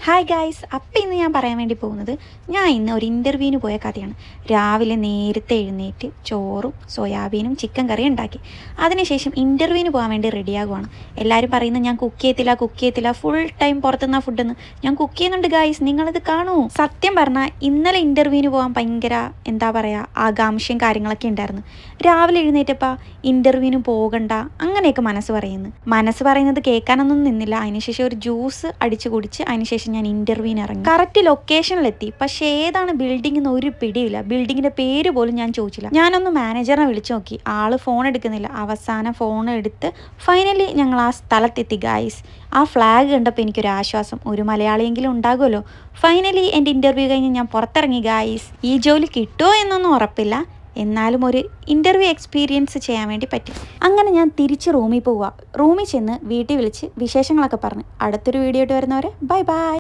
Hi guys, അപ്പം ഇന്ന് ഞാൻ പറയാൻ വേണ്ടി പോകുന്നത് ഞാൻ ഇന്ന് ഒരു ഇൻ്റർവ്യൂവിന് പോയ കഥയാണ്. രാവിലെ നേരത്തെ എഴുന്നേറ്റ് ചോറും സോയാബീനും ചിക്കൻ കറിയും ഉണ്ടാക്കി. അതിനുശേഷം ഇൻ്റർവ്യൂവിന് പോകാൻ വേണ്ടി റെഡിയാകുവാണ്. എല്ലാവരും പറയുന്നത് ഞാൻ കുക്ക് ചെയ്യത്തില്ല, ഫുൾ ടൈം പുറത്തുനിന്നാ ഫുഡെന്ന്. ഞാൻ കുക്ക് ചെയ്യുന്നുണ്ട് ഗായ്സ്, നിങ്ങളിത് കാണൂ. സത്യം പറഞ്ഞാൽ ഇന്നലെ ഇൻ്റർവ്യൂവിന് പോകാൻ ഭയങ്കര എന്താ പറയുക ആകാംക്ഷയും കാര്യങ്ങളൊക്കെ ഉണ്ടായിരുന്നു. രാവിലെ എഴുന്നേറ്റപ്പോൾ ഇൻ്റർവ്യൂവിന് പോകണ്ട അങ്ങനെയൊക്കെ മനസ്സ് പറയുന്നത് കേൾക്കാനൊന്നും നിന്നില്ല. അതിനുശേഷം ഒരു ജ്യൂസ് അടിച്ച് കുടിച്ച് അതിനുശേഷം ഞാൻ ഇൻ്റർവ്യൂവിന് ഇറങ്ങി. കറക്റ്റ് ലൊക്കേഷനിലെത്തി. പക്ഷേ ഏതാണ് ബിൽഡിംഗ് എന്ന് ഒരു പിടിയില്ല. ബിൽഡിങ്ങിൻ്റെ പേര് പോലും ഞാൻ ചോദിച്ചില്ല. ഞാനൊന്ന് മാനേജറിനെ വിളിച്ചു നോക്കി, ആള് ഫോൺ എടുക്കുന്നില്ല. അവസാനം ഫോൺ എടുത്ത് ഫൈനലി ഞങ്ങൾ ആ സ്ഥലത്തെത്തി ഗായ്സ്. ആ ഫ്ലാഗ് കണ്ടപ്പോൾ എനിക്കൊരു ആശ്വാസം, ഒരു മലയാളിയെങ്കിലും ഉണ്ടാകുമല്ലോ. ഫൈനലി എൻ്റെ ഇൻ്റർവ്യൂ കഴിഞ്ഞ് ഞാൻ പുറത്തിറങ്ങി ഗായ്സ്. ഈ ജോലി കിട്ടുമോ എന്നൊന്നും ഉറപ്പില്ല, എന്നാലും ഒരു ഇൻ്റർവ്യൂ എക്സ്പീരിയൻസ് ചെയ്യാൻ വേണ്ടി പറ്റി. അങ്ങനെ ഞാൻ തിരിച്ച് റൂമിൽ പോവുക. റൂമിൽ ചെന്ന് വീട്ടിൽ വിളിച്ച് വിശേഷങ്ങളൊക്കെ പറഞ്ഞ് അടുത്തൊരു വീഡിയോ ആയിട്ട് വരുന്നവരെ ബൈ ബൈ.